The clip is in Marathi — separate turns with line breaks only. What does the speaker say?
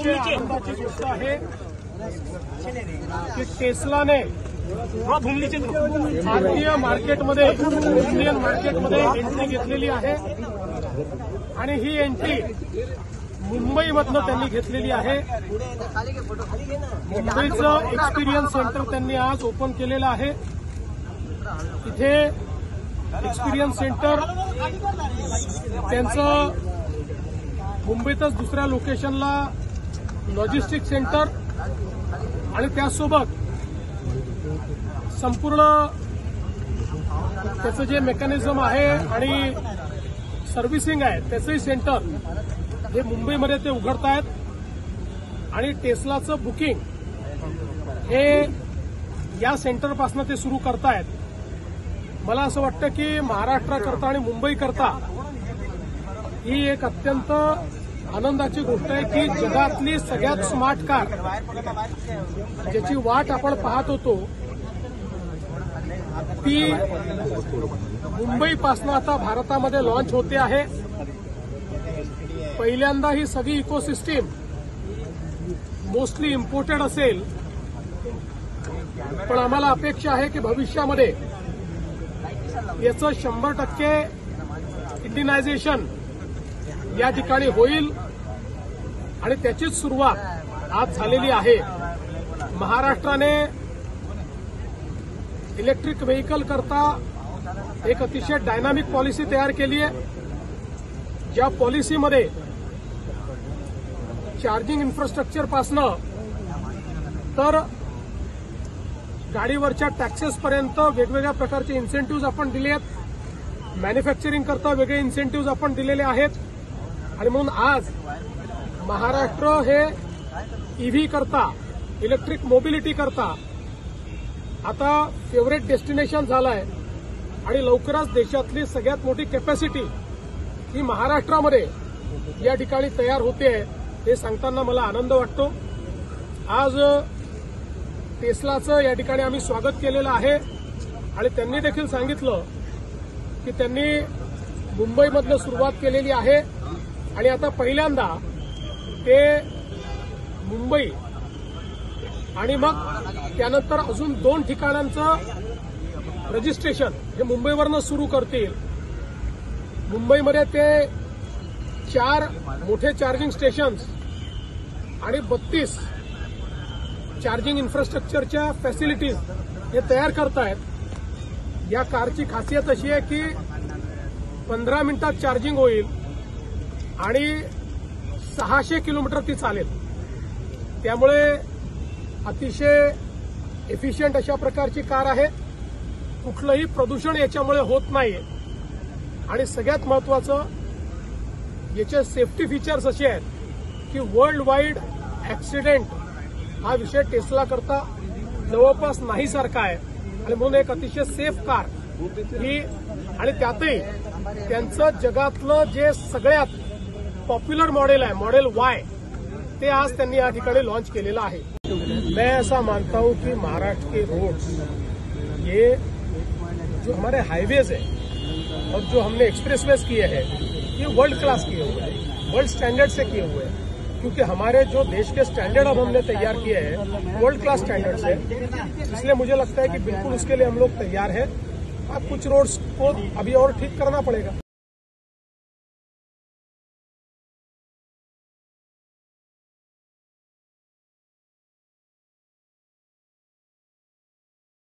अतिशय आनंदाची गोष्ट आहे की टेस्लाने भारतीय मार्केटमध्ये इंडियन मार्केटमध्ये एंट्री घेतलेली आहे आणि ही एंट्री मुंबईमधनं त्यांनी घेतलेली आहे. मुंबईचं एक्सपिरियन्स सेंटर त्यांनी आज ओपन केलेलं आहे. इथे एक्सपिरियन्स सेंटर त्यांचं मुंबईतच दुसऱ्या लोकेशनला लॉजिस्टिक सेंटर आणि त्यासोबत संपूर्ण त्याचं जे मेकॅनिझम आहे आणि सर्व्हिसिंग आहे त्याचंही सेंटर हे मुंबईमध्ये ते उघडतायत आणि टेस्लाचं बुकिंग हे या सेंटरपासून ते सुरू करतायत. मला असं वाटतं की महाराष्ट्राकरता आणि मुंबईकरता ही एक अत्यंत आनंदाची गोष्ट आहे की जगातली सगळ्यात स्मार्ट कार ज्याची वाट आपण पाहत होतो ती मुंबईपासून आता भारतामध्ये लॉन्च होते आहे. पहिल्यांदा ही सगळी इकोसिस्टीम मोस्टली इम्पोर्टेड असेल, पण आम्हाला अपेक्षा आहे की भविष्यामध्ये याचं 100% इंडियनायझेशन या ठिकाणी होईल आणि त्याचीच सुरुवात आज झालेली आहे. महाराष्ट्राने इलेक्ट्रिक व्हेकल करता एक अतिशय डायनामिक पॉलिसी तयार केली आहे. ज्या पॉलिसीमध्ये चार्जिंग इन्फ्रास्ट्रक्चरपासनं तर गाडीवरच्या टॅक्सेसपर्यंत वेगवेगळ्या प्रकारचे इन्सेंटिव्ह आपण दिले आहेत. मॅन्युफॅक्चरिंग करता वेगळे इन्सेंटिव्ह आपण दिलेले आहेत आणि म्हणून आज महाराष्ट्र हे ईव्ही करता इलेक्ट्रिक मोबिलिटी करता आता फेवरेट डेस्टिनेशन झालं आहे आणि लवकरच देशातली सगळ्यात मोठी कॅपॅसिटी ही महाराष्ट्रामध्ये या ठिकाणी तयार होते हे सांगताना मला आनंद वाटतो. आज टेस्लाचं या ठिकाणी आम्ही स्वागत केलेलं आहे आणि त्यांनी देखील सांगितलं की त्यांनी मुंबईमधनं सुरुवात केलेली आहे आणि आता पहिल्यांदा ते मुंबई आणि मग त्यानंतर अजून 2 ठिकाणांचं रजिस्ट्रेशन हे मुंबईवरनं सुरू करतील. मुंबईमध्ये ते 4 मोठे चार्जिंग स्टेशन्स आणि 32 चार्जिंग इन्फ्रास्ट्रक्चरच्या फॅसिलिटीज हे तयार करतायत. या कारची खासियत अशी आहे की 15 मिनिटात चार्जिंग होईल आणि 600 किलोमीटर ती चालेल. त्यामुळे अतिशय एफिशियंट अशा प्रकारची कार आहे. कुठलंही प्रदूषण याच्यामुळे होत नाही आणि सगळ्यात महत्वाचं याचे सेफ्टी फीचर्स असे आहेत की वर्ल्ड वाईड ऍक्सिडेंट हा विषय टेस्ला करता जवळपास नाही सारखा आहे आणि म्हणून एक अतिशय सेफ कार ही आणि त्यातही त्यांचं जगातलं जे सगळ्यात पॉप्युलर मॉडेल आहे मॉडेल वाय ते आज त्यांनी या ठिकाणी लॉन्च केलेलं आहे. मैं ऐसा मानता हूं कि महाराष्ट्र के रोड्स ये जो हमारे हाईवेज है और जो हमने एक्सप्रेसवेज किए हैं ये वर्ल्ड क्लास किए हुए हैं, वर्ल्ड स्टैंडर्ड से किए हुए हैं. क्योंकि हमारे जो देश के स्टैंडर्ड अब हमने तैयार किए हैं वर्ल्ड क्लास स्टैंडर्ड से, इसलिए मुझे लगता है कि बिल्कुल उसके लिए हम लोग तैयार हैं. अब कुछ रोड्स को अभी और ठीक करना पड़ेगा.